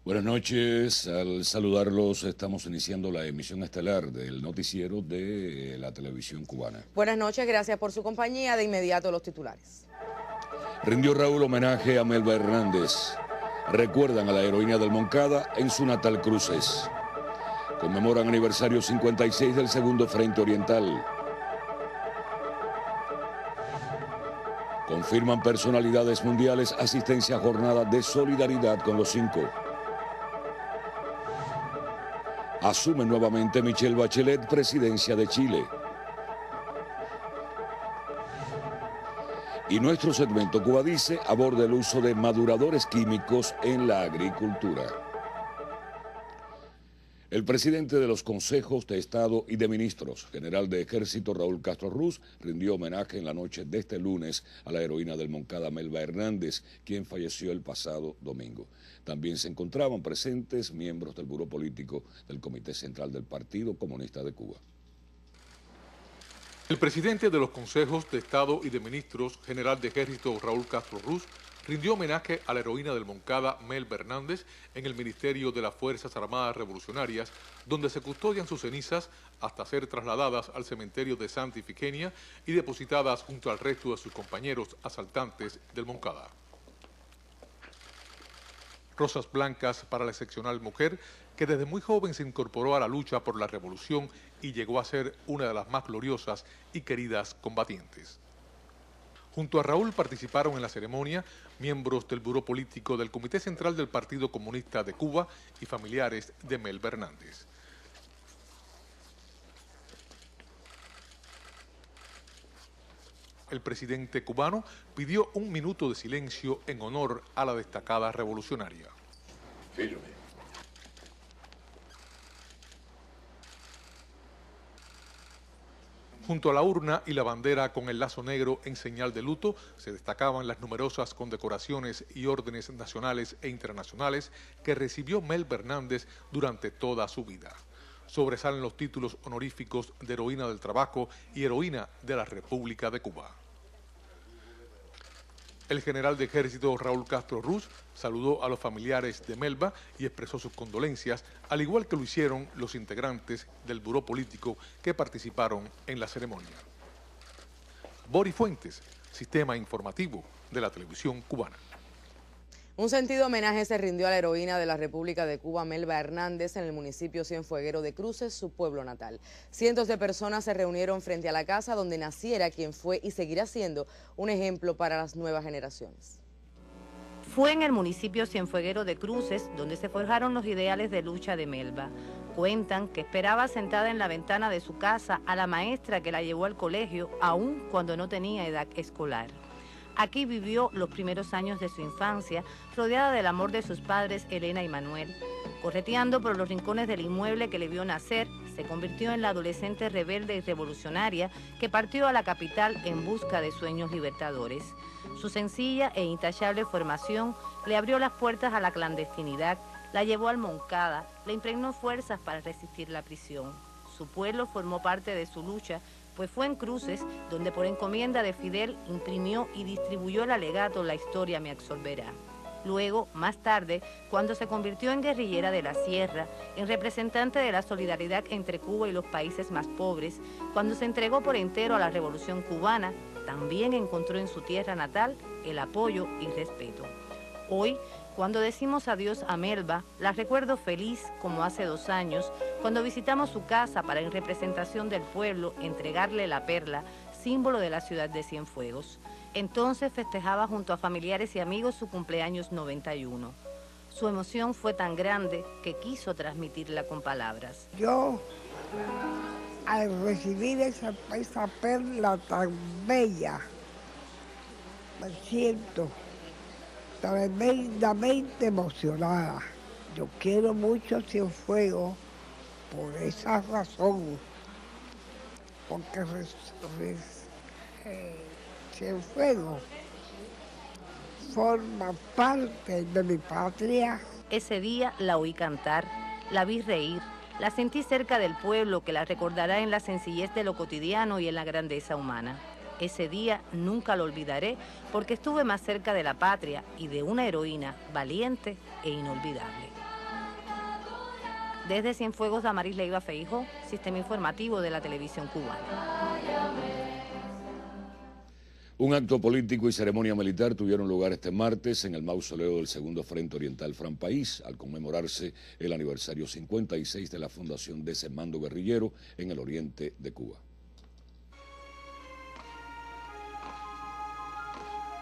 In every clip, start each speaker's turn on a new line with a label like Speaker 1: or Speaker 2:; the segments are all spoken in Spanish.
Speaker 1: Buenas noches, al saludarlos estamos iniciando la emisión estelar del noticiero de la televisión cubana.
Speaker 2: Buenas noches, gracias por su compañía. De inmediato los titulares.
Speaker 1: Rindió Raúl homenaje a Melba Hernández. Recuerdan a la heroína del Moncada en su natal Cruces. Conmemoran aniversario 56 del Segundo Frente Oriental. Confirman personalidades mundiales asistencia a jornada de solidaridad con los 5. Asume nuevamente Michelle Bachelet presidencia de Chile. Y nuestro segmento Cuba Dice aborda el uso de maduradores químicos en la agricultura. El presidente de los consejos de Estado y de Ministros, general de Ejército Raúl Castro Ruz, rindió homenaje en la noche de este lunes a la heroína del Moncada Melba Hernández, quien falleció el pasado domingo. También se encontraban presentes miembros del Buró Político del Comité Central del Partido Comunista de Cuba.
Speaker 3: El presidente de los consejos de Estado y de Ministros, general de Ejército Raúl Castro Ruz, rindió homenaje a la heroína del Moncada, Melba Hernández, en el Ministerio de las Fuerzas Armadas Revolucionarias, donde se custodian sus cenizas hasta ser trasladadas al cementerio de Santa Ifigenia y depositadas junto al resto de sus compañeros asaltantes del Moncada. Rosas blancas para la excepcional mujer que desde muy joven se incorporó a la lucha por la revolución y llegó a ser una de las más gloriosas y queridas combatientes. Junto a Raúl participaron en la ceremonia miembros del Buró Político del Comité Central del Partido Comunista de Cuba y familiares de Melba Hernández. El presidente cubano pidió un minuto de silencio en honor a la destacada revolucionaria.
Speaker 1: Firme.
Speaker 3: Junto a la urna y la bandera con el lazo negro en señal de luto, se destacaban las numerosas condecoraciones y órdenes nacionales e internacionales que recibió Melba Hernández durante toda su vida. Sobresalen los títulos honoríficos de Heroína del Trabajo y Heroína de la República de Cuba. El general de Ejército Raúl Castro Ruz saludó a los familiares de Melba y expresó sus condolencias, al igual que lo hicieron los integrantes del Buró Político que participaron en la ceremonia. Boris Fuentes, Sistema Informativo de la Televisión Cubana.
Speaker 2: Un sentido homenaje se rindió a la heroína de la República de Cuba, Melba Hernández, en el municipio Cienfueguero de Cruces, su pueblo natal. Cientos de personas se reunieron frente a la casa donde naciera quien fue y seguirá siendo un ejemplo para las nuevas generaciones.
Speaker 4: Fue en el municipio Cienfueguero de Cruces donde se forjaron los ideales de lucha de Melba. Cuentan que esperaba sentada en la ventana de su casa a la maestra que la llevó al colegio, aun cuando no tenía edad escolar. Aquí vivió los primeros años de su infancia, rodeada del amor de sus padres, Elena y Manuel. Correteando por los rincones del inmueble que le vio nacer, se convirtió en la adolescente rebelde y revolucionaria que partió a la capital en busca de sueños libertadores. Su sencilla e intachable formación le abrió las puertas a la clandestinidad, la llevó al Moncada, le impregnó fuerzas para resistir la prisión. Su pueblo formó parte de su lucha, pues fue en Cruces donde por encomienda de Fidel imprimió y distribuyó el alegato La historia me absolverá. Luego, más tarde, cuando se convirtió en guerrillera de la Sierra, en representante de la solidaridad entre Cuba y los países más pobres, cuando se entregó por entero a la Revolución Cubana, también encontró en su tierra natal el apoyo y respeto. Hoy, cuando decimos adiós a Melba, la recuerdo feliz como hace 2 años, cuando visitamos su casa para en representación del pueblo entregarle la perla, símbolo de la ciudad de Cienfuegos. Entonces festejaba junto a familiares y amigos su cumpleaños 91. Su emoción fue tan grande que quiso transmitirla con palabras.
Speaker 5: Yo, al recibir esa perla tan bella, me siento tremendamente emocionada. Yo quiero mucho Cienfuegos por esa razón, porque Cienfuegos forma parte de mi patria.
Speaker 4: Ese día la oí cantar, la vi reír, la sentí cerca del pueblo que la recordará en la sencillez de lo cotidiano y en la grandeza humana. Ese día nunca lo olvidaré porque estuve más cerca de la patria y de una heroína valiente e inolvidable. Desde Cienfuegos, Damaris Leiva Feijó, Sistema Informativo de la Televisión Cubana.
Speaker 1: Un acto político y ceremonia militar tuvieron lugar este martes en el mausoleo del Segundo Frente Oriental Fran País, al conmemorarse el aniversario 56 de la fundación de ese mando guerrillero en el oriente de Cuba.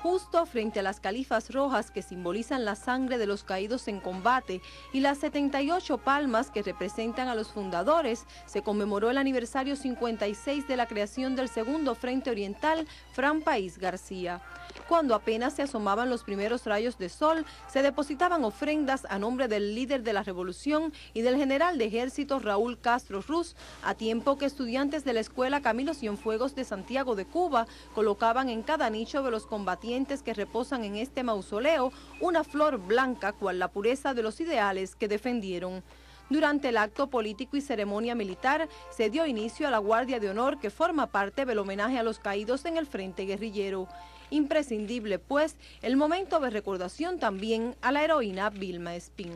Speaker 6: Justo frente a las califas rojas que simbolizan la sangre de los caídos en combate y las 78 palmas que representan a los fundadores, se conmemoró el aniversario 56 de la creación del Segundo Frente Oriental Fran País García. Cuando apenas se asomaban los primeros rayos de sol, se depositaban ofrendas a nombre del líder de la revolución y del general de ejército Raúl Castro Ruz, a tiempo que estudiantes de la Escuela Camilo Cienfuegos de Santiago de Cuba colocaban en cada nicho de los combatientes que reposan en este mausoleo una flor blanca cual la pureza de los ideales que defendieron. Durante el acto político y ceremonia militar se dio inicio a la Guardia de Honor que forma parte del homenaje a los caídos en el frente guerrillero. Imprescindible, pues, el momento de recordación también a la heroína Vilma Espín.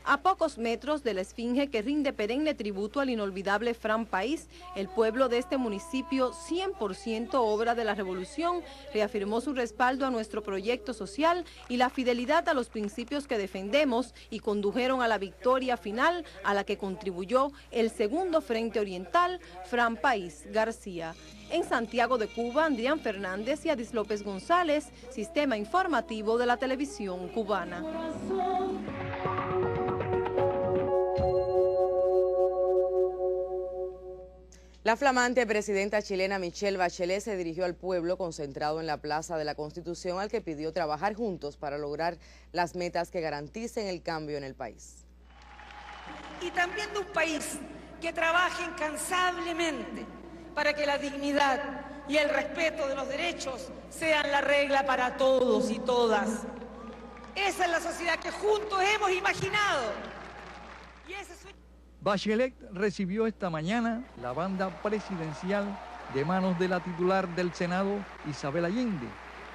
Speaker 6: A pocos metros de la esfinge que rinde perenne tributo al inolvidable Fran País, el pueblo de este municipio, 100% obra de la revolución, reafirmó su respaldo a nuestro proyecto social y la fidelidad a los principios que defendemos y condujeron a la victoria final a la que contribuyó el Segundo Frente Oriental, Fran País García. En Santiago de Cuba, Adrián Fernández y Adis López González, Sistema Informativo de la Televisión Cubana.
Speaker 2: La flamante presidenta chilena Michelle Bachelet se dirigió al pueblo concentrado en la Plaza de la Constitución, al que pidió trabajar juntos para lograr las metas que garanticen el cambio en el país.
Speaker 7: Y también de un país que trabaje incansablemente para que la dignidad y el respeto de los derechos sean la regla para todos y todas. Esa es la sociedad que juntos hemos imaginado. Y ese es...
Speaker 8: Bachelet recibió esta mañana la banda presidencial de manos de la titular del Senado, Isabel Allende,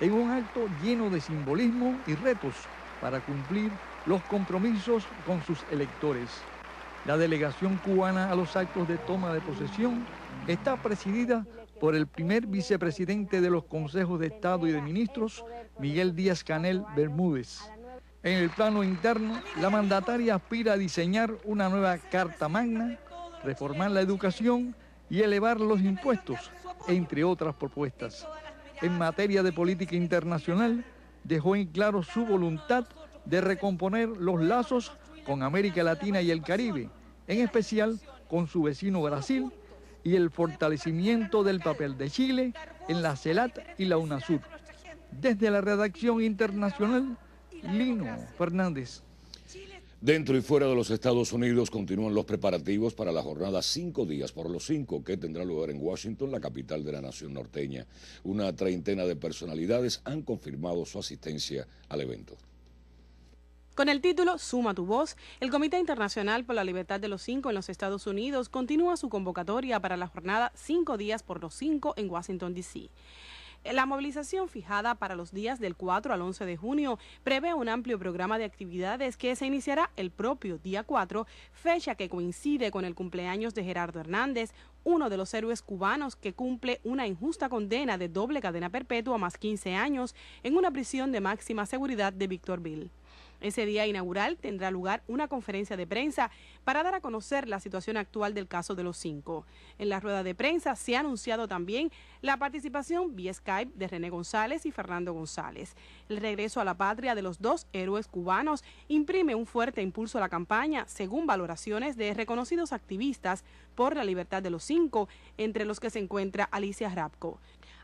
Speaker 8: en un acto lleno de simbolismo y retos para cumplir los compromisos con sus electores. La delegación cubana a los actos de toma de posesión está presidida por el primer vicepresidente de los consejos de Estado y de Ministros, Miguel Díaz-Canel Bermúdez. En el plano interno, la mandataria aspira a diseñar una nueva Carta Magna, reformar la educación y elevar los impuestos, entre otras propuestas. En materia de política internacional, dejó en claro su voluntad de recomponer los lazos con América Latina y el Caribe, en especial con su vecino Brasil, y el fortalecimiento del papel de Chile en la CELAC y la UNASUR. Desde la redacción internacional, Lino Fernández.
Speaker 1: Dentro y fuera de los Estados Unidos continúan los preparativos para la jornada 5 días por los 5 que tendrá lugar en Washington, la capital de la nación norteña. Una treintena de personalidades han confirmado su asistencia al evento.
Speaker 9: Con el título Suma tu voz, el Comité Internacional por la Libertad de los 5 en los Estados Unidos continúa su convocatoria para la jornada 5 días por los 5 en Washington, D.C. La movilización fijada para los días del 4 al 11 de junio prevé un amplio programa de actividades que se iniciará el propio día 4, fecha que coincide con el cumpleaños de Gerardo Hernández, uno de los héroes cubanos que cumple una injusta condena de doble cadena perpetua más 15 años en una prisión de máxima seguridad de Victorville. Ese día inaugural tendrá lugar una conferencia de prensa para dar a conocer la situación actual del caso de los 5. En la rueda de prensa se ha anunciado también la participación vía Skype de René González y Fernando González. El regreso a la patria de los dos héroes cubanos imprime un fuerte impulso a la campaña, según valoraciones de reconocidos activistas por la libertad de los 5, entre los que se encuentra Alicia Hrabko.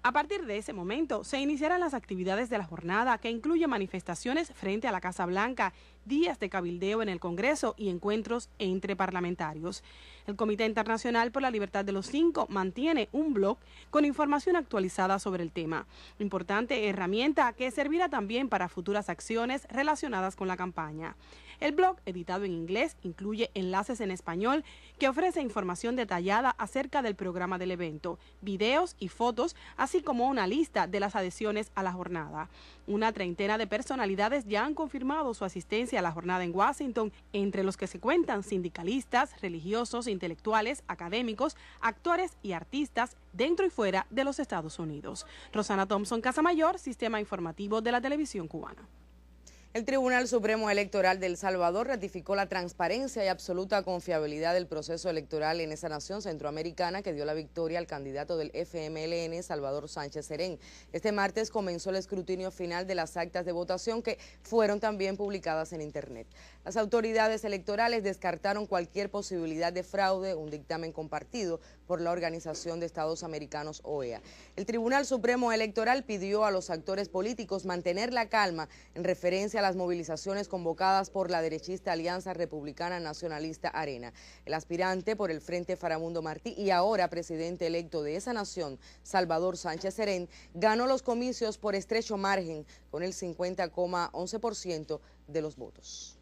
Speaker 9: A partir de ese momento, se iniciarán las actividades de la jornada, que incluye manifestaciones frente a la Casa Blanca, días de cabildeo en el Congreso y encuentros entre parlamentarios. El Comité Internacional por la Libertad de los Cinco mantiene un blog con información actualizada sobre el tema. Importante herramienta que servirá también para futuras acciones relacionadas con la campaña. El blog, editado en inglés, incluye enlaces en español que ofrece información detallada acerca del programa del evento, videos y fotos, así como una lista de las adhesiones a la jornada. Una treintena de personalidades ya han confirmado su asistencia a la jornada en Washington, entre los que se cuentan sindicalistas, religiosos, intelectuales, académicos, actores y artistas dentro y fuera de los Estados Unidos. Rosana Thompson Casamayor, Sistema Informativo de la Televisión Cubana.
Speaker 2: El Tribunal Supremo Electoral de El Salvador ratificó la transparencia y absoluta confiabilidad del proceso electoral en esa nación centroamericana que dio la victoria al candidato del FMLN, Salvador Sánchez Serén. Este martes comenzó el escrutinio final de las actas de votación que fueron también publicadas en Internet. Las autoridades electorales descartaron cualquier posibilidad de fraude, un dictamen compartido por la Organización de Estados Americanos, OEA. El Tribunal Supremo Electoral pidió a los actores políticos mantener la calma en referencia a las movilizaciones convocadas por la derechista Alianza Republicana Nacionalista Arena. El aspirante por el Frente Faramundo Martí y ahora presidente electo de esa nación, Salvador Sánchez Serén, ganó los comicios por estrecho margen con el 50,11% de los votos.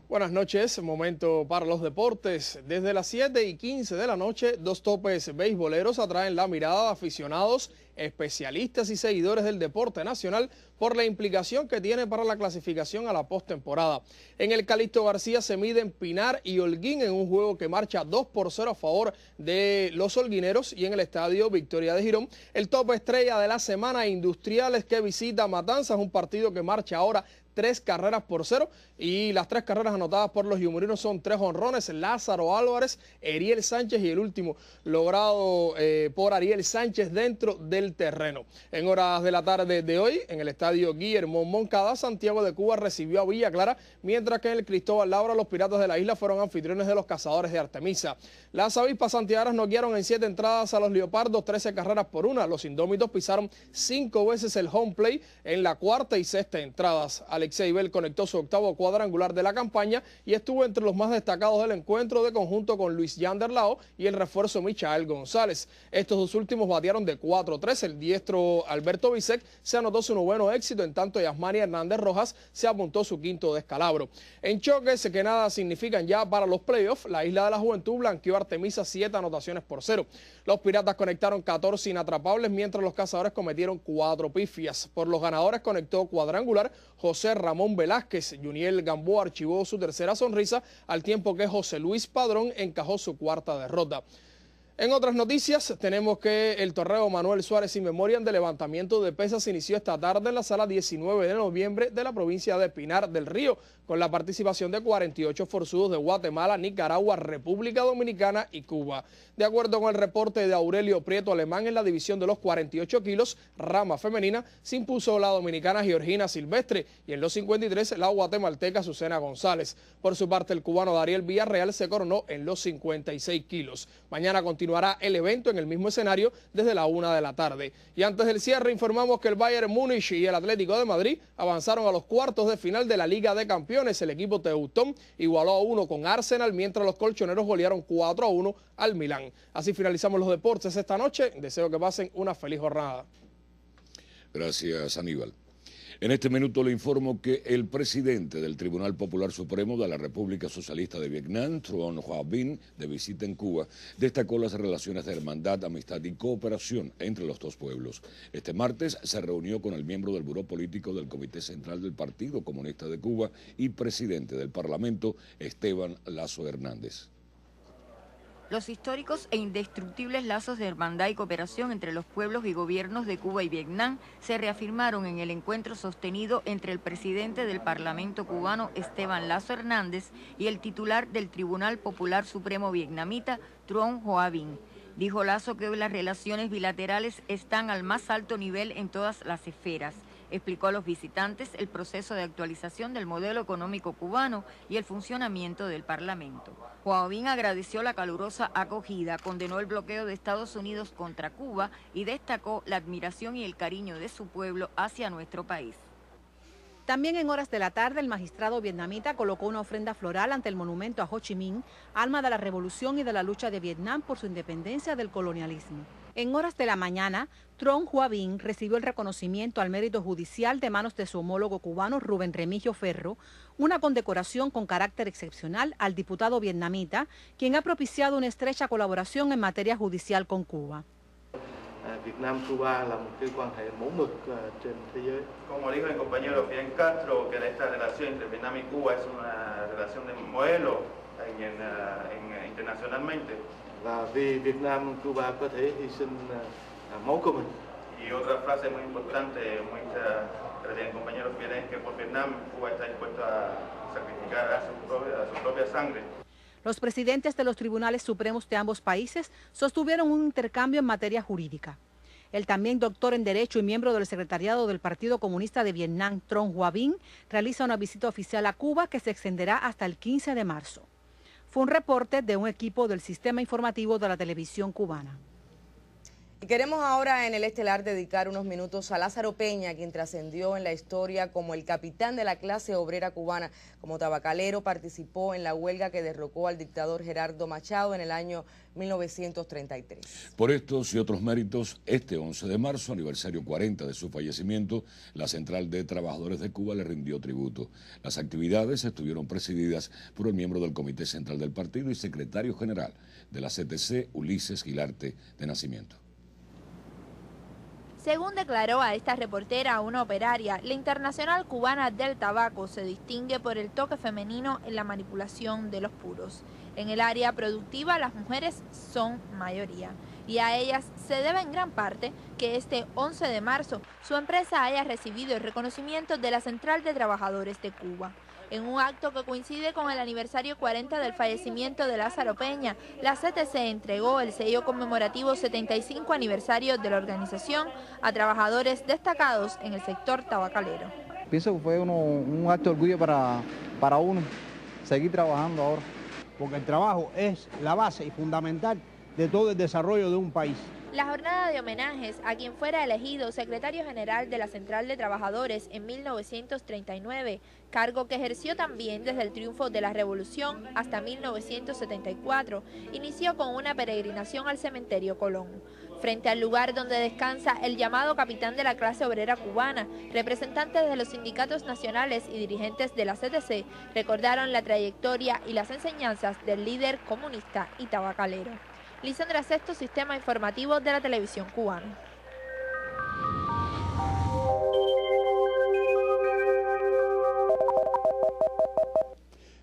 Speaker 10: Buenas noches, momento para los deportes. Desde las 7:15 de la noche, dos topes beisboleros atraen la mirada de aficionados, especialistas y seguidores del deporte nacional por la implicación que tiene para la clasificación a la postemporada. En el Calixto García se miden Pinar y Holguín en un juego que marcha 2-0 a favor de los holguineros, y en el estadio Victoria de Girón, el tope estrella de la semana, Industriales, que visita Matanzas, un partido que marcha ahora 3-0, y las 3 carreras anotadas por los yumurinos son 3 jonrones, Lázaro Álvarez, Ariel Sánchez y el último logrado por Ariel Sánchez dentro del terreno. En horas de la tarde de hoy, en el estadio Guillermo Moncada, Santiago de Cuba recibió a Villa Clara, mientras que en el Cristóbal Laura los Piratas de la Isla fueron anfitriones de los Cazadores de Artemisa. Las avispas santiagueras noquearon en 7 entradas a los Leopardos, 13 carreras por 1. Los Indómitos pisaron 5 veces el home play en la cuarta y sexta entradas. Alexei Bell conectó su octavo cuadrangular de la campaña y estuvo entre los más destacados del encuentro, de conjunto con Luis Yander Lao y el refuerzo Michael González. Estos dos últimos batearon de 4-3. El diestro Alberto Bisek se anotó su noveno éxito, en tanto Yasmani Hernández Rojas se apuntó su quinto descalabro. En choques que nada significan ya para los playoffs, la Isla de la Juventud blanqueó a Artemisa 7 anotaciones por 0. Los Piratas conectaron 14 inatrapables, mientras los Cazadores cometieron 4 pifias. Por los ganadores conectó cuadrangular José Ramón Velázquez. Juniel Gamboa archivó su tercera sonrisa, al tiempo que José Luis Padrón encajó su cuarta derrota. En otras noticias, tenemos que el torneo Manuel Suárez in Memoriam de levantamiento de pesas se inició esta tarde en la sala 19 de noviembre de la provincia de Pinar del Río, con la participación de 48 forzudos de Guatemala, Nicaragua, República Dominicana y Cuba. De acuerdo con el reporte de Aurelio Prieto Alemán, en la división de los 48 kilos, rama femenina, se impuso la dominicana Georgina Silvestre, y en los 53 la guatemalteca Susana González. Por su parte, el cubano Dariel Villarreal se coronó en los 56 kilos. Mañana continuará el evento en el mismo escenario desde la 1 de la tarde. Y antes del cierre, informamos que el Bayern Múnich y el Atlético de Madrid avanzaron a los cuartos de final de la Liga de Campeones. El equipo teutón igualó a 1 con Arsenal, mientras los colchoneros golearon 4-1 al Milán. Así finalizamos los deportes esta noche. Deseo que pasen una feliz jornada.
Speaker 1: Gracias, Aníbal. En este minuto le informo que el presidente del Tribunal Popular Supremo de la República Socialista de Vietnam, Truong Hoa Binh, de visita en Cuba, destacó las relaciones de hermandad, amistad y cooperación entre los dos pueblos. Este martes se reunió con el miembro del Buró Político del Comité Central del Partido Comunista de Cuba y presidente del Parlamento, Esteban Lazo Hernández.
Speaker 11: Los históricos e indestructibles lazos de hermandad y cooperación entre los pueblos y gobiernos de Cuba y Vietnam se reafirmaron en el encuentro sostenido entre el presidente del Parlamento cubano, Esteban Lazo Hernández, y el titular del Tribunal Popular Supremo vietnamita, Truong Hoa Binh. Dijo Lazo que hoy las relaciones bilaterales están al más alto nivel en todas las esferas. Explicó a los visitantes el proceso de actualización del modelo económico cubano y el funcionamiento del Parlamento. Hua-Bin agradeció la calurosa acogida, condenó el bloqueo de Estados Unidos contra Cuba y destacó la admiración y el cariño de su pueblo hacia nuestro país.
Speaker 12: También en horas de la tarde, el magistrado vietnamita colocó una ofrenda floral ante el monumento a Ho Chi Minh, alma de la revolución y de la lucha de Vietnam por su independencia del colonialismo. En horas de la mañana, Trong Hoa Binh recibió el reconocimiento al mérito judicial de manos de su homólogo cubano Rubén Remigio Ferro, una condecoración con carácter excepcional al diputado vietnamita, quien ha propiciado una estrecha colaboración en materia judicial con Cuba.
Speaker 13: Como dijo el compañero Fidel Castro, que esta relación entre Vietnam y Cuba es una relación de modelo internacionalmente. Y otra frase muy importante, del compañero Fidel, es que por Vietnam Cuba está dispuesto a sacrificar a su propia sangre.
Speaker 12: Los presidentes de los tribunales supremos de ambos países sostuvieron un intercambio en materia jurídica. El también doctor en Derecho y miembro del secretariado del Partido Comunista de Vietnam, Trong Hoa Binh, realiza una visita oficial a Cuba que se extenderá hasta el 15 de marzo. Fue un reporte de un equipo del Sistema Informativo de la Televisión Cubana.
Speaker 2: Y queremos ahora en el estelar dedicar unos minutos a Lázaro Peña, quien trascendió en la historia como el capitán de la clase obrera cubana. Como tabacalero participó en la huelga que derrocó al dictador Gerardo Machado en el año 1933.
Speaker 1: Por estos y otros méritos, este 11 de marzo, aniversario 40 de su fallecimiento, la Central de Trabajadores de Cuba le rindió tributo. Las actividades estuvieron presididas por el miembro del Comité Central del Partido y secretario general de la CTC, Ulises Gilarte de Nacimiento.
Speaker 14: Según declaró a esta reportera, una operaria, la Internacional Cubana del Tabaco se distingue por el toque femenino en la manipulación de los puros. En el área productiva, las mujeres son mayoría y a ellas se debe en gran parte que este 11 de marzo su empresa haya recibido el reconocimiento de la Central de Trabajadores de Cuba. En un acto que coincide con el aniversario 40 del fallecimiento de Lázaro Peña, la CTC entregó el sello conmemorativo 75 aniversario de la organización a trabajadores destacados en el sector tabacalero.
Speaker 15: Pienso que fue un acto de orgullo para uno seguir trabajando ahora.
Speaker 16: Porque el trabajo es la base y fundamental de todo el desarrollo de un país.
Speaker 14: La jornada de homenajes a quien fuera elegido secretario general de la Central de Trabajadores en 1939, cargo que ejerció también desde el triunfo de la Revolución hasta 1974, inició con una peregrinación al cementerio Colón. Frente al lugar donde descansa el llamado capitán de la clase obrera cubana, representantes de los sindicatos nacionales y dirigentes de la CTC recordaron la trayectoria y las enseñanzas del líder comunista y tabacalero. Lisandra Sexto, Sistema Informativo de la Televisión Cubana.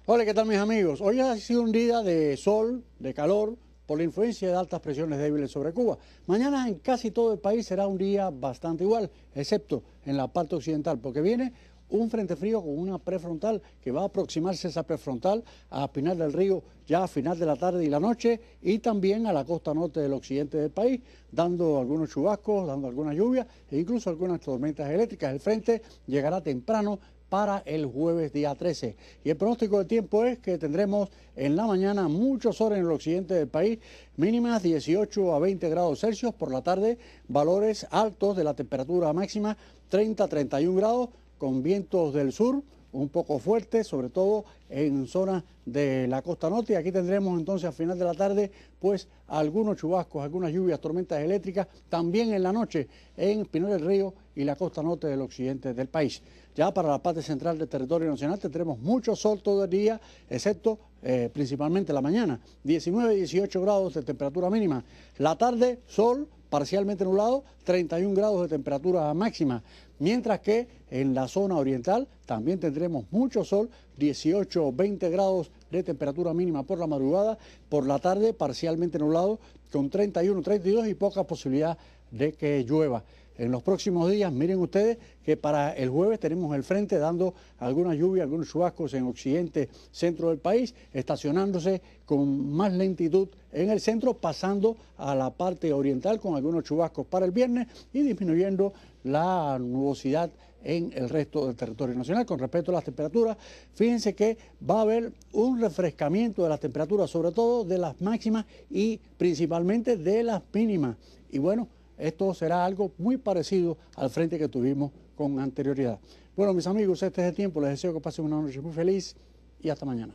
Speaker 16: Hola, ¿qué tal mis amigos? Hoy ha sido un día de sol, de calor, por la influencia de altas presiones débiles sobre Cuba. Mañana en casi todo el país será un día bastante igual, excepto en la parte occidental, porque viene un frente frío con una prefrontal que va a aproximarse esa prefrontal a Pinar del Río ya a final de la tarde y la noche y también a la costa norte del occidente del país, dando algunos chubascos, dando algunas lluvias e incluso algunas tormentas eléctricas. El frente llegará temprano para el jueves día 13. Y el pronóstico del tiempo es que tendremos en la mañana mucho sol en el occidente del país, mínimas 18 a 20 grados Celsius, por la tarde valores altos de la temperatura máxima 30 a 31 grados, con vientos del sur un poco fuertes, sobre todo en zonas de la costa norte. Y aquí tendremos entonces a final de la tarde pues algunos chubascos, algunas lluvias, tormentas eléctricas, también en la noche en Pinar del Río y la costa norte del occidente del país. Ya para la parte central del territorio nacional tendremos mucho sol todo el día, excepto principalmente la mañana, 19 y 18 grados de temperatura mínima. La tarde, sol parcialmente nublado, 31 grados de temperatura máxima. Mientras que en la zona oriental también tendremos mucho sol, 18 o 20 grados de temperatura mínima por la madrugada, por la tarde parcialmente nublado con 31, 32 y poca posibilidad de que llueva. En los próximos días, miren ustedes que para el jueves tenemos el frente dando alguna lluvia, algunos chubascos en occidente, centro del país, estacionándose con más lentitud en el centro, pasando a la parte oriental con algunos chubascos para el viernes y disminuyendo la nubosidad en el resto del territorio nacional. Con respecto a las temperaturas, fíjense que va a haber un refrescamiento de las temperaturas, sobre todo de las máximas y principalmente de las mínimas. Y bueno, esto será algo muy parecido al frente que tuvimos con anterioridad. Bueno, mis amigos, este es el tiempo. Les deseo que pasen una noche muy feliz y hasta mañana.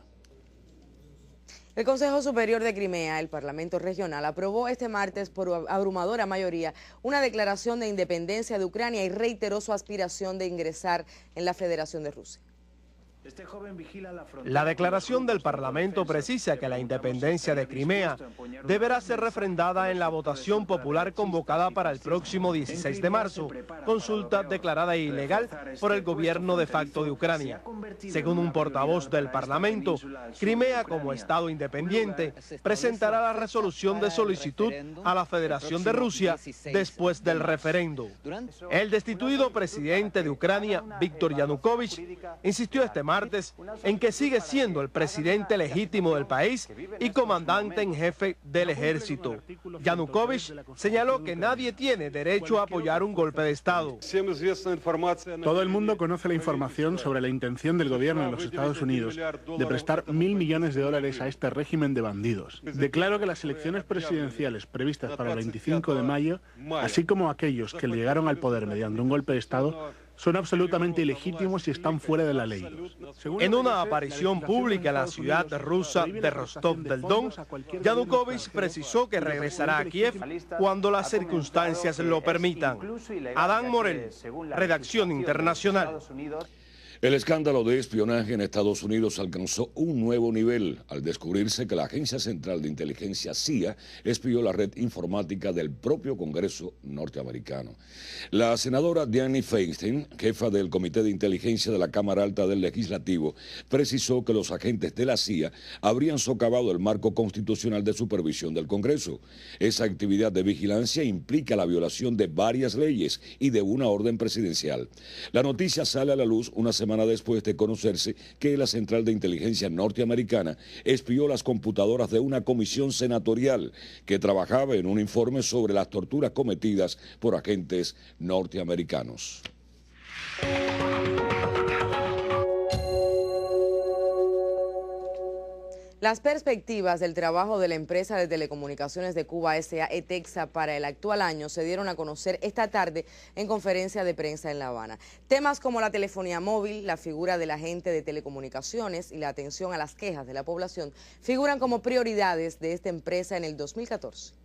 Speaker 2: El Consejo Superior de Crimea, el Parlamento Regional, aprobó este martes por abrumadora mayoría una declaración de independencia de Ucrania y reiteró su aspiración de ingresar en la Federación de Rusia.
Speaker 17: La declaración del Parlamento precisa que la independencia de Crimea deberá ser refrendada en la votación popular convocada para el próximo 16 de marzo, consulta declarada ilegal por el gobierno de facto de Ucrania. Según un portavoz del Parlamento, Crimea como Estado independiente presentará la resolución de solicitud a la Federación de Rusia después del referendo. El destituido presidente de Ucrania, Víktor Yanukovych, insistió este martes en que sigue siendo el presidente legítimo del país y comandante en jefe del ejército. Yanukovych señaló que nadie tiene derecho a apoyar un golpe de Estado.
Speaker 18: Todo el mundo conoce la información sobre la intención del gobierno de los Estados Unidos de prestar $1.000 millones a este régimen de bandidos. Declaro que las elecciones presidenciales previstas para el 25 de mayo, así como aquellos que llegaron al poder mediante un golpe de Estado, son absolutamente ilegítimos y están fuera de la ley.
Speaker 17: En una aparición pública en la ciudad rusa de Rostov del Don, Yanukovych precisó que regresará a Kiev cuando las circunstancias lo permitan. Adán Morel, Redacción Internacional.
Speaker 1: El escándalo de espionaje en Estados Unidos alcanzó un nuevo nivel al descubrirse que la Agencia Central de Inteligencia CIA espió la red informática del propio Congreso norteamericano. La senadora Dianne Feinstein, jefa del Comité de Inteligencia de la Cámara Alta del Legislativo, precisó que los agentes de la CIA habrían socavado el marco constitucional de supervisión del Congreso. Esa actividad de vigilancia implica la violación de varias leyes y de una orden presidencial. La noticia sale a la luz una semana después de conocerse que la Central de Inteligencia norteamericana espió las computadoras de una comisión senatorial que trabajaba en un informe sobre las torturas cometidas por agentes norteamericanos.
Speaker 2: Las perspectivas del trabajo de la empresa de telecomunicaciones de Cuba S.A. ETEXA para el actual año se dieron a conocer esta tarde en conferencia de prensa en La Habana. Temas como la telefonía móvil, la figura del agente de telecomunicaciones y la atención a las quejas de la población figuran como prioridades de esta empresa en el 2014.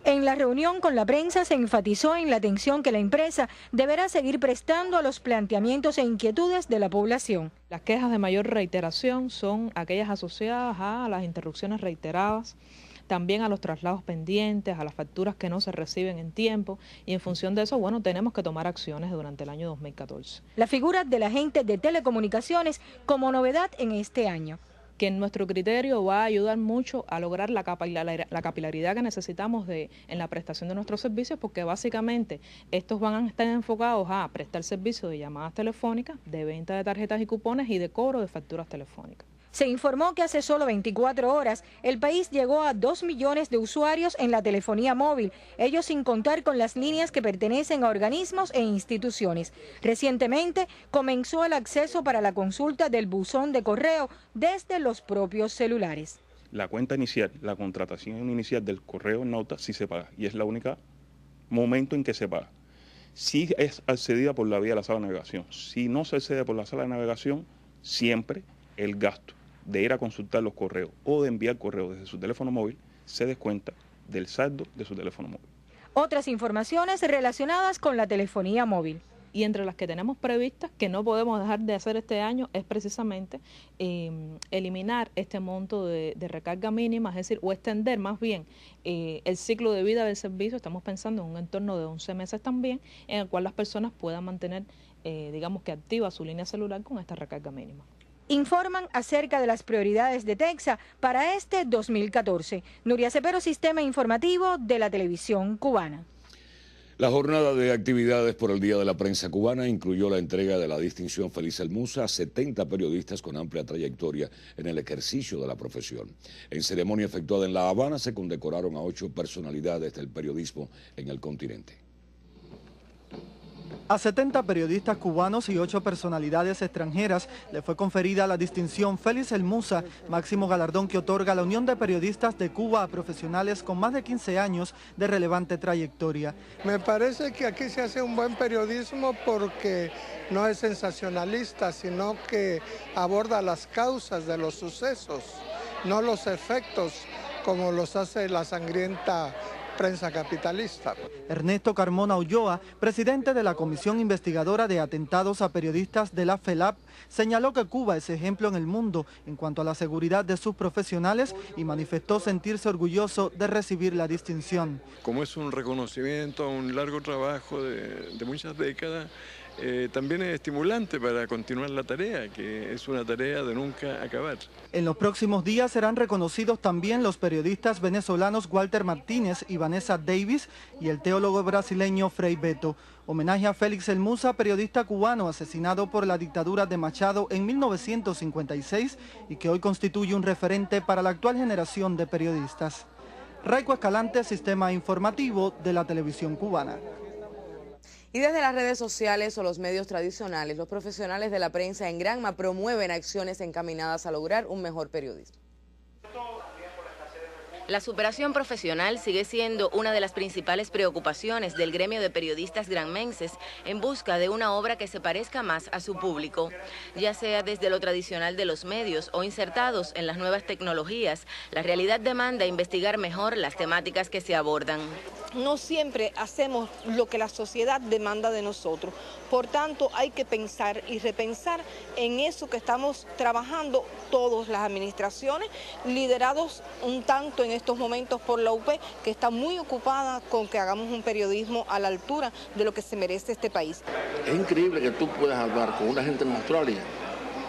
Speaker 19: En la reunión con la prensa se enfatizó en la atención que la empresa deberá seguir prestando a los planteamientos e inquietudes de la población.
Speaker 20: Las quejas de mayor reiteración son aquellas asociadas a las interrupciones reiteradas, también a los traslados pendientes, a las facturas que no se reciben en tiempo, y en función de eso, bueno, tenemos que tomar acciones durante el año 2014.
Speaker 19: La figura del agente de telecomunicaciones como novedad en este año,
Speaker 20: que en nuestro criterio va a ayudar mucho a lograr la capilaridad que necesitamos en la prestación de nuestros servicios, porque básicamente estos van a estar enfocados a prestar servicios de llamadas telefónicas, de venta de tarjetas y cupones y de cobro de facturas telefónicas.
Speaker 19: Se informó que hace solo 24 horas el país llegó a 2 millones de usuarios en la telefonía móvil, ellos sin contar con las líneas que pertenecen a organismos e instituciones. Recientemente comenzó el acceso para la consulta del buzón de correo desde los propios celulares.
Speaker 21: La cuenta inicial, la contratación inicial del correo en nota sí se paga y es la única momento en que se paga. Si es accedida por la vía de la sala de navegación, si no se accede por la sala de navegación, siempre el gasto de ir a consultar los correos o de enviar correos desde su teléfono móvil se descuenta del saldo de su teléfono móvil.
Speaker 19: Otras informaciones relacionadas con la telefonía móvil.
Speaker 20: Y entre las que tenemos previstas, que no podemos dejar de hacer este año, es precisamente eliminar este monto de recarga mínima, es decir, o extender más bien el ciclo de vida del servicio. Estamos pensando en un entorno de 11 meses también, en el cual las personas puedan mantener, digamos que activa su línea celular con esta recarga mínima.
Speaker 19: Informan acerca de las prioridades de ETEXA para este 2014. Nuria Cepero, Sistema Informativo de la Televisión Cubana.
Speaker 1: La jornada de actividades por el Día de la Prensa Cubana incluyó la entrega de la distinción Félix El Musa a 70 periodistas con amplia trayectoria en el ejercicio de la profesión. En ceremonia efectuada en La Habana se condecoraron a 8 personalidades del periodismo en el continente.
Speaker 3: A 70 periodistas cubanos y 8 personalidades extranjeras le fue conferida la distinción Félix El Musa, máximo galardón que otorga la Unión de Periodistas de Cuba a profesionales con más de 15 años de relevante trayectoria.
Speaker 22: Me parece que aquí se hace un buen periodismo porque no es sensacionalista, sino que aborda las causas de los sucesos, no los efectos como los hace la sangrienta prensa capitalista.
Speaker 3: Ernesto Carmona Ulloa, presidente de la Comisión Investigadora de Atentados a Periodistas de la FELAP, señaló que Cuba es ejemplo en el mundo en cuanto a la seguridad de sus profesionales y manifestó sentirse orgulloso de recibir la distinción.
Speaker 23: Como es un reconocimiento a un largo trabajo de muchas décadas, también es estimulante para continuar la tarea, que es una tarea de nunca acabar.
Speaker 3: En los próximos días serán reconocidos también los periodistas venezolanos Walter Martínez y Vanessa Davis y el teólogo brasileño Frei Beto. Homenaje a Félix El Musa, periodista cubano asesinado por la dictadura de Machado en 1956 y que hoy constituye un referente para la actual generación de periodistas. Raico Escalante, Sistema Informativo de la Televisión Cubana.
Speaker 2: Y desde las redes sociales o los medios tradicionales, los profesionales de la prensa en Granma promueven acciones encaminadas a lograr un mejor periodismo.
Speaker 4: La superación profesional sigue siendo una de las principales preocupaciones del gremio de periodistas granmenses en busca de una obra que se parezca más a su público, ya sea desde lo tradicional de los medios o insertados en las nuevas tecnologías. La realidad demanda investigar mejor las temáticas que se abordan.
Speaker 24: No siempre hacemos lo que la sociedad demanda de nosotros. Por tanto, hay que pensar y repensar en eso que estamos trabajando todas las administraciones, liderados un tanto en estos momentos por la UP, que está muy ocupada con que hagamos un periodismo a la altura de lo que se merece este país.
Speaker 25: Es increíble que tú puedas hablar con una gente en Australia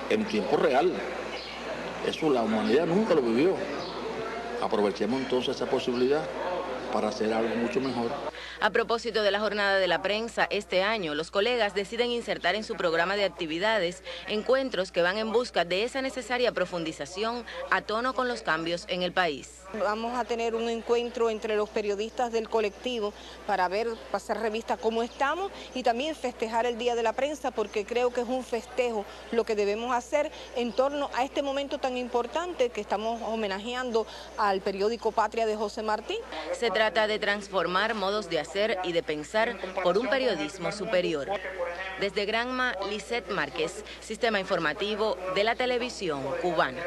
Speaker 25: en tiempo real. Eso la humanidad nunca lo vivió. Aprovechemos entonces esa posibilidad para hacer algo mucho mejor.
Speaker 4: A propósito de la jornada de la prensa, este año los colegas deciden insertar en su programa de actividades encuentros que van en busca de esa necesaria profundización a tono con los cambios en el país.
Speaker 24: Vamos a tener un encuentro entre los periodistas del colectivo para pasar revista cómo estamos y también festejar el Día de la Prensa, porque creo que es un festejo lo que debemos hacer en torno a este momento tan importante que estamos homenajeando al periódico Patria de José Martí.
Speaker 4: Se trata de transformar modos de hacer y de pensar por un periodismo superior. Desde Granma, Lisette Márquez, Sistema Informativo de la Televisión Cubana.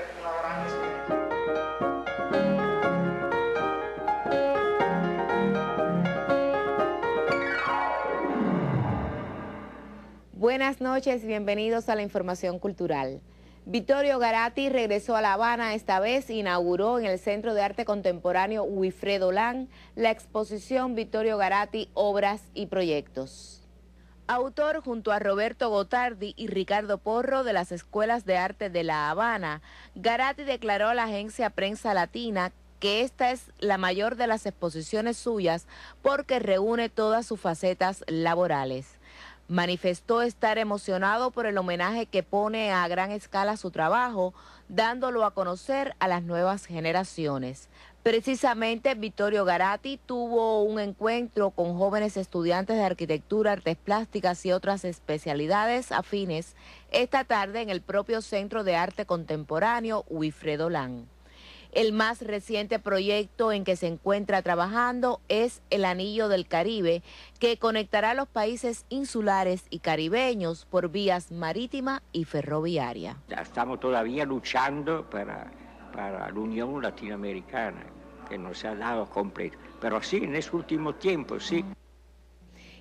Speaker 26: Buenas noches, bienvenidos a la información cultural. Vittorio Garatti regresó a La Habana, esta vez inauguró en el Centro de Arte Contemporáneo Wilfredo Lang la exposición Vittorio Garatti, Obras y Proyectos. Autor junto a Roberto Gotardi y Ricardo Porro de las Escuelas de Arte de La Habana, Garatti declaró a la agencia Prensa Latina que esta es la mayor de las exposiciones suyas porque reúne todas sus facetas laborales. Manifestó estar emocionado por el homenaje que pone a gran escala su trabajo, dándolo a conocer a las nuevas generaciones. Precisamente, Vittorio Garatti tuvo un encuentro con jóvenes estudiantes de arquitectura, artes plásticas y otras especialidades afines esta tarde en el propio Centro de Arte Contemporáneo Wilfredo Lang. El más reciente proyecto en que se encuentra trabajando es el Anillo del Caribe, que conectará a los países insulares y caribeños por vías marítima y ferroviaria.
Speaker 27: Estamos todavía luchando para la Unión Latinoamericana, que no se ha dado completo, pero sí, en ese último tiempo, sí.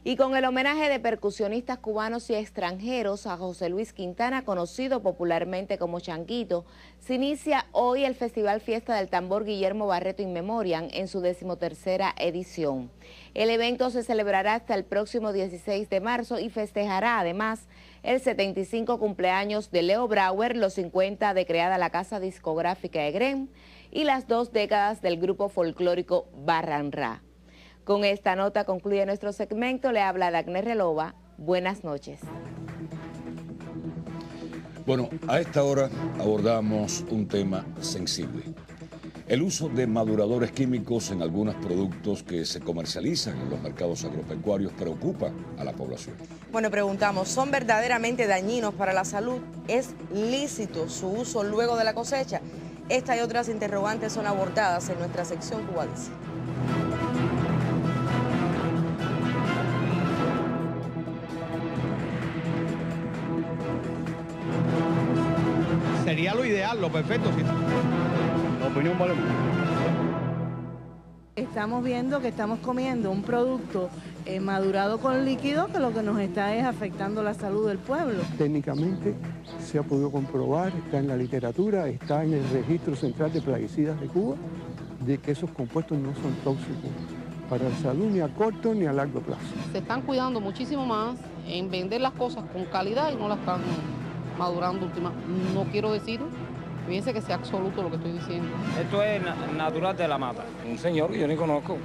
Speaker 26: Y con el homenaje de percusionistas cubanos y extranjeros a José Luis Quintana, conocido popularmente como Changuito, se inicia hoy el Festival Fiesta del Tambor Guillermo Barreto In Memoriam en su 13ª edición. El evento se celebrará hasta el próximo 16 de marzo y festejará además el 75 cumpleaños de Leo Brauer, los 50 de creada la casa discográfica EGREM y las 2 décadas del grupo folclórico Barranrá. Con esta nota concluye nuestro segmento. Le habla Dagner Relova. Buenas noches.
Speaker 1: Bueno, a esta hora abordamos un tema sensible. El uso de maduradores químicos en algunos productos que se comercializan en los mercados agropecuarios preocupa a la población.
Speaker 2: Bueno, preguntamos, ¿son verdaderamente dañinos para la salud? ¿Es lícito su uso luego de la cosecha? Esta y otras interrogantes son abordadas en nuestra sección Cuba Dice.
Speaker 5: Sería lo ideal, lo perfecto.
Speaker 6: La opinión vale mucho.
Speaker 7: Estamos viendo que estamos comiendo un producto madurado con líquido que lo que nos está es afectando la salud del pueblo.
Speaker 8: Técnicamente se ha podido comprobar, está en la literatura, está en el Registro Central de Plaguicidas de Cuba, de que esos compuestos no son tóxicos para la salud ni a corto ni a largo plazo.
Speaker 9: Se están cuidando muchísimo más en vender las cosas con calidad y no las están madurando última. No quiero decir, fíjense que sea absoluto lo que estoy diciendo.
Speaker 10: Esto es natural de la mata. Un señor que yo ni conozco,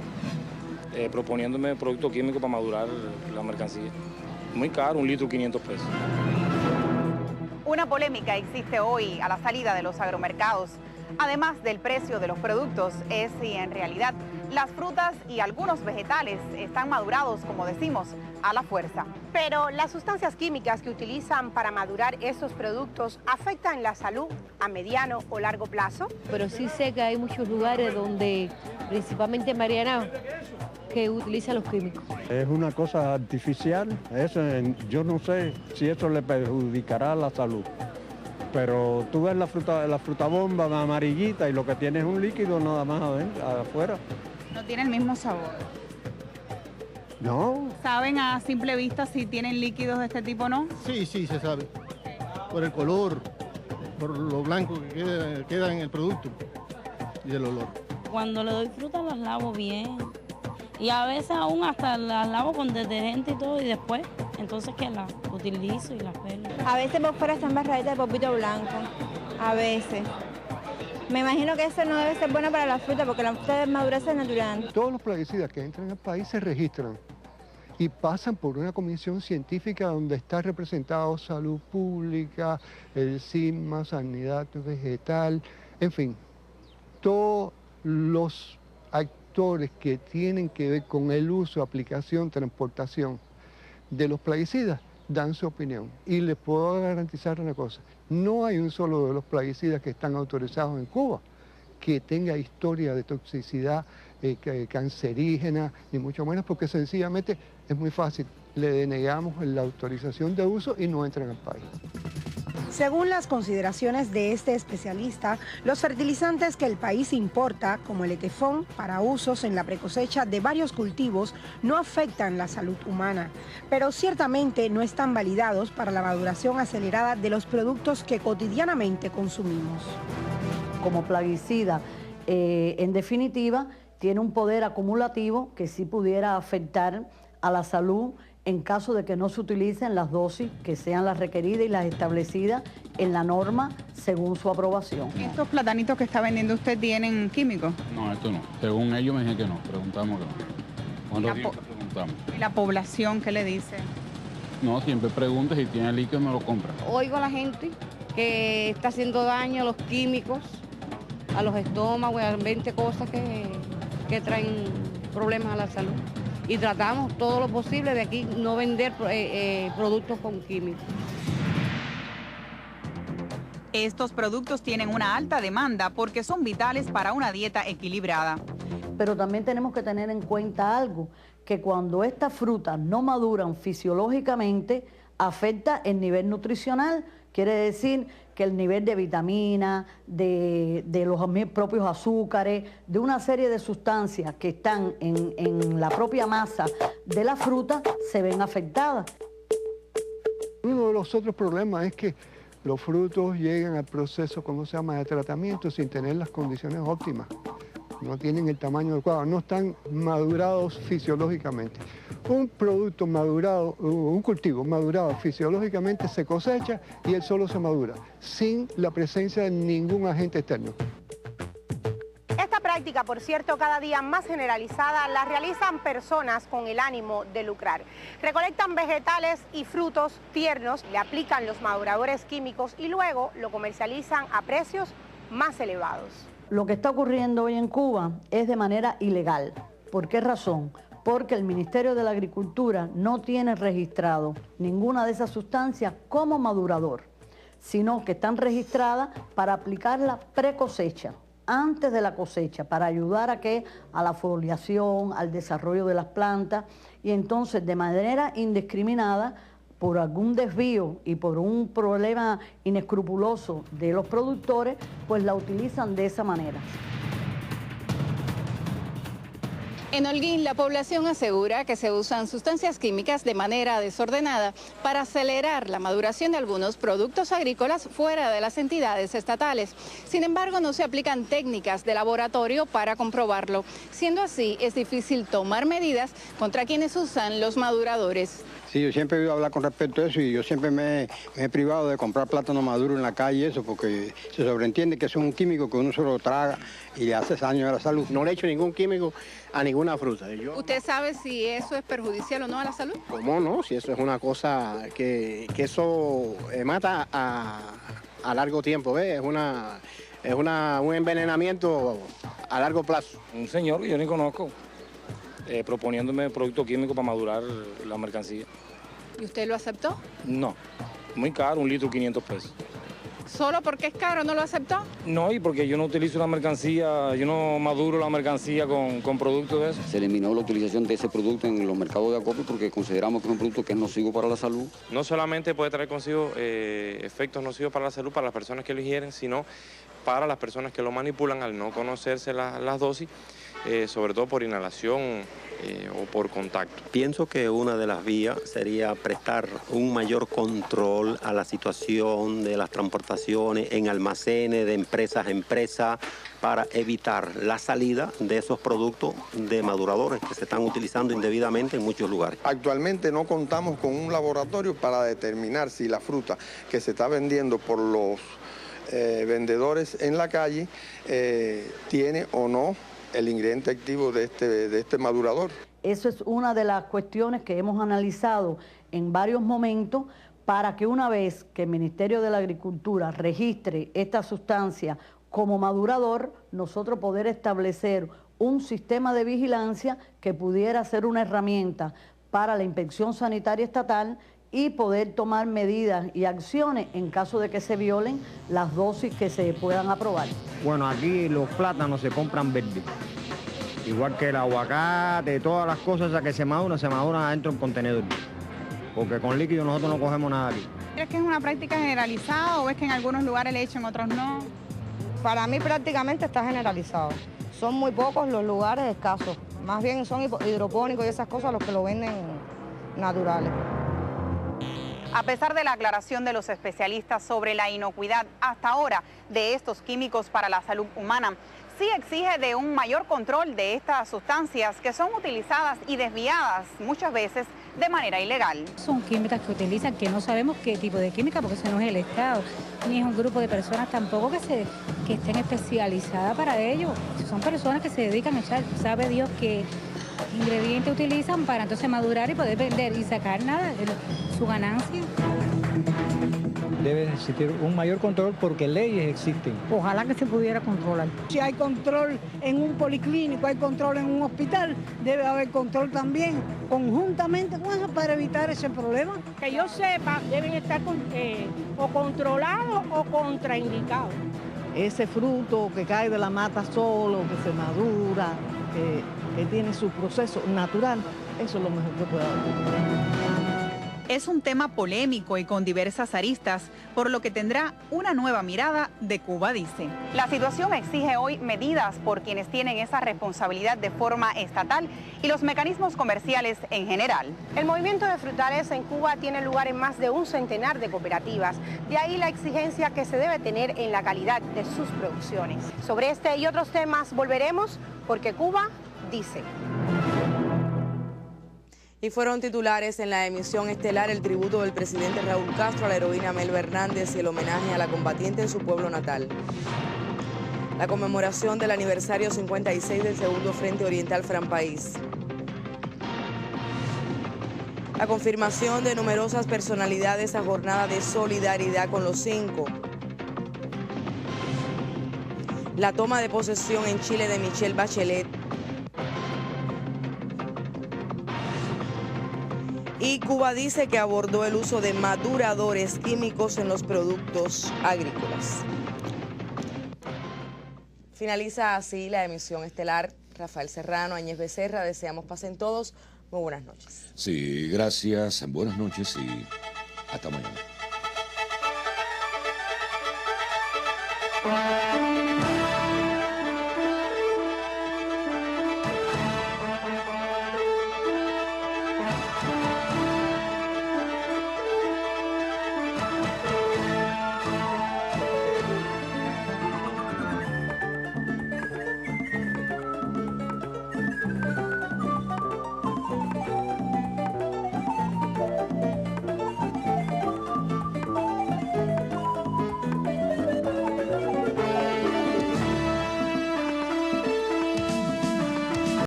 Speaker 10: proponiéndome productos químicos para madurar la mercancía. Muy caro, 1 litro 500 pesos.
Speaker 11: Una polémica existe hoy a la salida de los agromercados. Además del precio de los productos, es si en realidad las frutas y algunos vegetales están madurados, como decimos, a la fuerza.
Speaker 28: Pero las sustancias químicas que utilizan para madurar esos productos afectan la salud a mediano o largo plazo.
Speaker 29: Pero sí sé que hay muchos lugares donde, principalmente en Marianao, que utilizan los químicos.
Speaker 8: Es una cosa artificial, yo no sé si eso le perjudicará a la salud. Pero tú ves la fruta bomba amarillita y lo que tiene es un líquido nada más afuera.
Speaker 30: No tiene el mismo sabor.
Speaker 8: No.
Speaker 30: ¿Saben a simple vista si tienen líquidos de este tipo o no?
Speaker 31: Sí, sí, se sabe. Por el color, por lo blanco que queda en el producto y el olor.
Speaker 32: Cuando le doy fruta las lavo bien. Y a veces aún hasta las lavo con detergente y todo y después, entonces que las utilizo y las pelo.
Speaker 28: A veces por fuera están barraditas de polvito blanco, a veces. Me imagino que eso no debe ser bueno para la fruta porque la fruta de madurez es natural.
Speaker 8: Todos los plaguicidas que entran al país se registran y pasan por una comisión científica donde está representado Salud Pública, el CISMA, Sanidad Vegetal, en fin, todos los actores que tienen que ver con el uso, aplicación, transportación de los plaguicidas dan su opinión. Y les puedo garantizar una cosa, no hay un solo de los plaguicidas que están autorizados en Cuba que tenga historia de toxicidad cancerígena, ni mucho menos porque sencillamente es muy fácil, le denegamos la autorización de uso y no entran al país.
Speaker 28: Según las consideraciones de este especialista, los fertilizantes que el país importa, como el etefón, para usos en la precosecha de varios cultivos, no afectan la salud humana, pero ciertamente no están validados para la maduración acelerada de los productos que cotidianamente consumimos.
Speaker 33: Como plaguicida, en definitiva, tiene un poder acumulativo que sí pudiera afectar a la salud en caso de que no se utilicen las dosis que sean las requeridas y las establecidas en la norma según su aprobación.
Speaker 30: ¿Estos platanitos que está vendiendo usted tienen químicos?
Speaker 6: No, esto no. Según ellos me dijeron que no, preguntamos que no. ¿Cuántos días preguntamos?
Speaker 30: ¿Y la población qué le dice?
Speaker 6: No, siempre pregunta si tiene líquido no lo compra.
Speaker 29: Oigo a la gente que está haciendo daño a los químicos, a los estómagos, a 20 cosas que traen problemas a la salud. Y tratamos todo lo posible de aquí no vender productos con químicos.
Speaker 11: Estos productos tienen una alta demanda porque son vitales para una dieta equilibrada.
Speaker 33: Pero también tenemos que tener en cuenta algo, que cuando estas frutas no maduran fisiológicamente, afecta el nivel nutricional. Quiere decir que el nivel de vitamina, de los propios azúcares, de una serie de sustancias que están en la propia masa de la fruta, se ven afectadas.
Speaker 8: Uno de los otros problemas es que los frutos llegan al proceso, ¿cómo se llama?, de tratamiento sin tener las condiciones óptimas. No tienen el tamaño adecuado, no están madurados fisiológicamente. Un producto madurado, un cultivo madurado fisiológicamente se cosecha y él solo se madura, sin la presencia de ningún agente externo.
Speaker 28: Esta práctica práctica, por cierto, cada día más generalizada, la realizan personas con el ánimo de lucrar. Recolectan vegetales y frutos tiernos, le aplican los maduradores químicos y luego lo comercializan a precios más elevados.
Speaker 33: Lo que está ocurriendo hoy en Cuba es de manera ilegal. ¿Por qué razón? Porque el Ministerio de la Agricultura no tiene registrado ninguna de esas sustancias como madurador, sino que están registradas para aplicarla pre-cosecha, antes de la cosecha, para ayudar a la foliación, al desarrollo de las plantas, y entonces de manera indiscriminada, por algún desvío y por un problema inescrupuloso de los productores, pues la utilizan de esa manera.
Speaker 5: En Holguín, la población asegura que se usan sustancias químicas de manera desordenada para acelerar la maduración de algunos productos agrícolas fuera de las entidades estatales. Sin embargo, no se aplican técnicas de laboratorio para comprobarlo. Siendo así, es difícil tomar medidas contra quienes usan los maduradores.
Speaker 12: Sí, yo siempre he oído hablar con respecto a eso y yo siempre me he privado de comprar plátano maduro en la calle, eso, porque se sobreentiende que es un químico que uno se lo traga y le hace daño a la salud.
Speaker 13: No le echo ningún químico a ninguna fruta.
Speaker 5: ¿Usted sabe si eso es perjudicial o no a la salud?
Speaker 13: ¿Cómo no? Si eso es una cosa que eso mata a largo tiempo, ¿ves? Es un envenenamiento a largo plazo.
Speaker 10: Un señor que yo ni conozco, proponiéndome producto químico para madurar la mercancía.
Speaker 5: ¿Y usted lo aceptó?
Speaker 10: No, muy caro, 1 litro 500 pesos.
Speaker 5: ¿Solo porque es caro no lo aceptó?
Speaker 10: No, y porque yo no utilizo la mercancía, yo no maduro la mercancía con productos de eso.
Speaker 14: Se eliminó la utilización de ese producto en los mercados de acopio porque consideramos que es un producto que es nocivo para la salud.
Speaker 15: No solamente puede traer consigo efectos nocivos para la salud para las personas que lo ingieren, sino para las personas que lo manipulan al no conocerse las dosis, sobre todo por inhalación o por contacto.
Speaker 16: Pienso que una de las vías sería prestar un mayor control a la situación de las transportaciones en almacenes de empresas a empresas para evitar la salida de esos productos de maduradores que se están utilizando indebidamente en muchos lugares.
Speaker 17: Actualmente no contamos con un laboratorio para determinar si la fruta que se está vendiendo por los vendedores en la calle tiene o no el ingrediente activo de este madurador.
Speaker 33: Eso es una de las cuestiones que hemos analizado en varios momentos para que una vez que el Ministerio de la Agricultura registre esta sustancia como madurador, nosotros poder establecer un sistema de vigilancia que pudiera ser una herramienta para la Inspección Sanitaria Estatal y poder tomar medidas y acciones en caso de que se violen las dosis que se puedan aprobar.
Speaker 18: Bueno, aquí los plátanos se compran verdes, igual que el aguacate, todas las cosas esas que se maduran adentro de un contenedor, porque con líquido nosotros no cogemos nada aquí.
Speaker 30: ¿Crees que es una práctica generalizada o ves que en algunos lugares le echan, en otros no?
Speaker 19: Para mí prácticamente está generalizado. Son muy pocos los lugares escasos, más bien son hidropónicos y esas cosas los que lo venden naturales.
Speaker 11: A pesar de la aclaración de los especialistas sobre la inocuidad hasta ahora de estos químicos para la salud humana, sí exige de un mayor control de estas sustancias que son utilizadas y desviadas muchas veces de manera ilegal.
Speaker 20: Son químicas que utilizan que no sabemos qué tipo de química, porque eso no es el Estado, ni es un grupo de personas tampoco que estén especializadas para ello. Son personas que se dedican a echar, sabe Dios qué ingredientes utilizan para entonces madurar y poder vender y sacar nada de su ganancia.
Speaker 18: Debe existir un mayor control porque leyes existen.
Speaker 19: Ojalá que se pudiera controlar.
Speaker 7: Si hay control en un policlínico, hay control en un hospital, debe haber control también conjuntamente con eso para evitar ese problema.
Speaker 21: Que yo sepa, deben estar o controlados o contraindicados.
Speaker 22: Ese fruto que cae de la mata solo, que se madura, que tiene su proceso natural, eso es lo mejor que puede haber.
Speaker 11: Es un tema polémico y con diversas aristas, por lo que tendrá una nueva mirada de Cuba, dice. La situación exige hoy medidas por quienes tienen esa responsabilidad de forma estatal y los mecanismos comerciales en general.
Speaker 28: El movimiento de frutales en Cuba tiene lugar en más de un centenar de cooperativas, de ahí la exigencia que se debe tener en la calidad de sus producciones. Sobre este y otros temas volveremos porque Cuba dice.
Speaker 2: Y fueron titulares en la emisión estelar el tributo del presidente Raúl Castro a la heroína Melba Hernández y el homenaje a la combatiente en su pueblo natal. La conmemoración del aniversario 56 del segundo Frente Oriental Fran País. La confirmación de numerosas personalidades a jornada de solidaridad con los 5. La toma de posesión en Chile de Michelle Bachelet. Y Cuba dice que abordó el uso de maduradores químicos en los productos agrícolas. Finaliza así la emisión estelar. Rafael Serrano, Áñez Becerra, deseamos pasen todos muy buenas noches.
Speaker 1: Sí, gracias, buenas noches y hasta mañana.